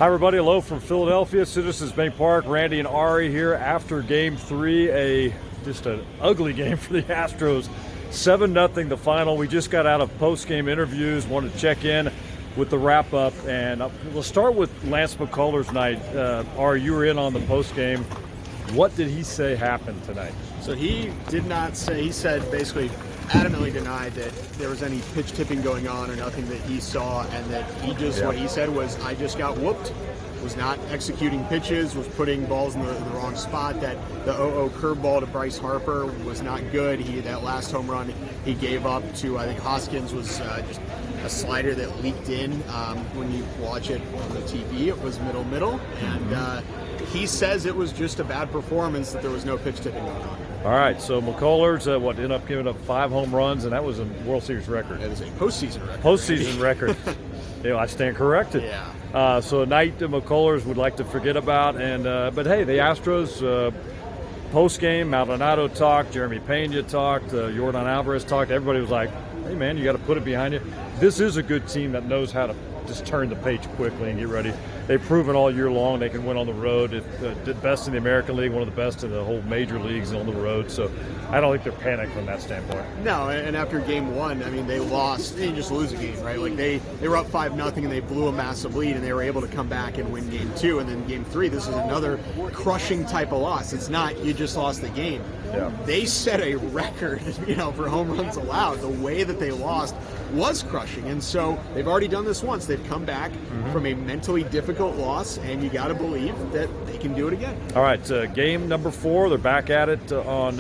Hi, everybody. Hello from Philadelphia, Citizens Bank Park. Randy and Ari here after Game 3, just an ugly game for the Astros. 7-0 the final. We just got out of post-game interviews. Wanted to check in with the wrap-up, and we'll start with Lance McCullers' night. Ari, you were in on the post-game. What did he say happened tonight? So he did not say, he said basically adamantly denied that there was any pitch tipping going on or nothing that he saw, and that he just, what he said was, I just got whooped, was not executing pitches, was putting balls in the wrong spot, that the 0-0 curveball to Bryce Harper was not good. That last home run he gave up to, I think, Hoskins was just a slider that leaked in. When you watch it on the TV, it was middle, and he says it was just a bad performance, that there was no pitch tipping going on. All right, so McCullers, ended up giving up 5 home runs, and that was a World Series record. That is a postseason record. Postseason record. I stand corrected. Yeah. So a night that McCullers would like to forget about, and but hey, the Astros post-game, Maldonado talked, Jeremy Pena talked, Yordan Alvarez talked. Everybody was like, hey man, you got to put it behind you. This is a good team that knows how to just turn the page quickly and get ready. They've proven all year long they can win on the road. The best in the American League, one of the best in the whole major leagues on the road. So I don't think they're panicked from that standpoint. No, and after game 1, I mean, they lost. They didn't just lose a game, right? Like they were up 5-0 and they blew a massive lead, and they were able to come back and win game 2. And then game 3, this is another crushing type of loss. It's not you just lost the game. Yeah. They set a record, for home runs allowed. The way that they lost was crushing, and so they've already done this once. They've come back from a mentally difficult loss, and you got to believe that they can do it again. All right, game number 4. They're back at it on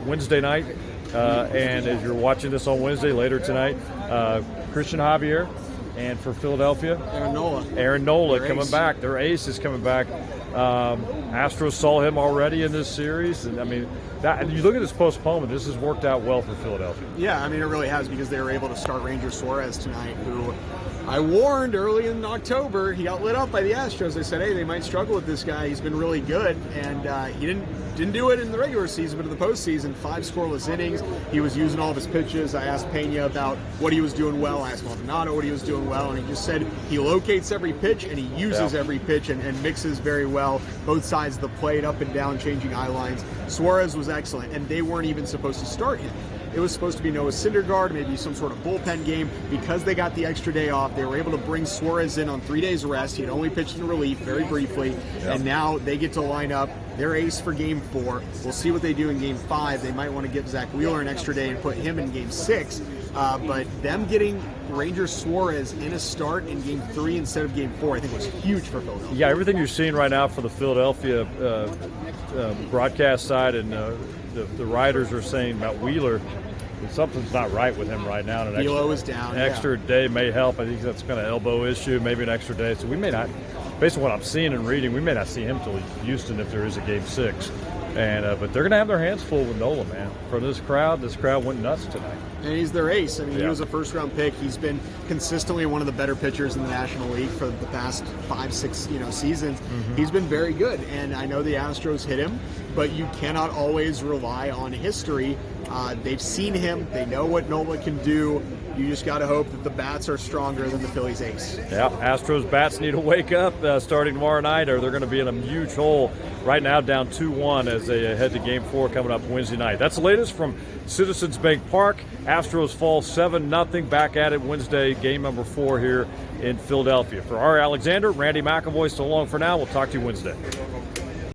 Wednesday night, and as you're watching this on Wednesday later tonight, Christian Javier, and for Philadelphia, Aaron Nola coming back. Their ace is coming back. Astros saw him already in this series, and I mean, you look at this postponement, this has worked out well for Philadelphia. Yeah, I mean, it really has, because they were able to start Ranger Suarez tonight, who I warned early in October. He got lit up by the Astros. I said, hey, they might struggle with this guy. He's been really good, and he didn't do it in the regular season, but in the postseason, 5 scoreless innings. He was using all of his pitches. I asked Pena about what he was doing well. I asked Maldonado what he was doing well, and he just said he locates every pitch and he uses every pitch and mixes very well both sides of the plate, up and down, changing eye lines. Suarez was excellent, and they weren't even supposed to start him. It was supposed to be Noah Syndergaard, maybe some sort of bullpen game. Because they got the extra day off, they were able to bring Suarez in on 3 days rest. He had only pitched in relief very briefly, and now they get to line up their ace for game 4. We'll see what they do in game 5. They might want to give Zach Wheeler an extra day and put him in game 6. But them getting Ranger Suarez in a start in game 3 instead of game 4, I think was huge for Philadelphia. Yeah, everything you're seeing right now for the Philadelphia broadcast side, and the writers are saying about Wheeler, something's not right with him right now. Velo is down. Extra day may help. I think that's kind of elbow issue, maybe an extra day. So we may not, based on what I'm seeing and reading, we may not see him till Houston if there is a game 6. And but they're going to have their hands full with Nola, man. For this crowd went nuts tonight. And he's their ace. I mean, he was a first-round pick. He's been consistently one of the better pitchers in the National League for the past 5-6 seasons. He's been very good, and I know the Astros hit him, but you cannot always rely on history. They've seen him. They know what Nola can do. You just got to hope that the bats are stronger than the Phillies' ace. Yeah, Astros bats need to wake up starting tomorrow night, or they're going to be in a huge hole. Right now, down 2-1 as they head to Game 4 coming up Wednesday night. That's the latest from Citizens Bank Park. Astros fall 7-0, back at it Wednesday, game number 4 here in Philadelphia. For Ari Alexander, Randy McIlvoy, so long for now. We'll talk to you Wednesday.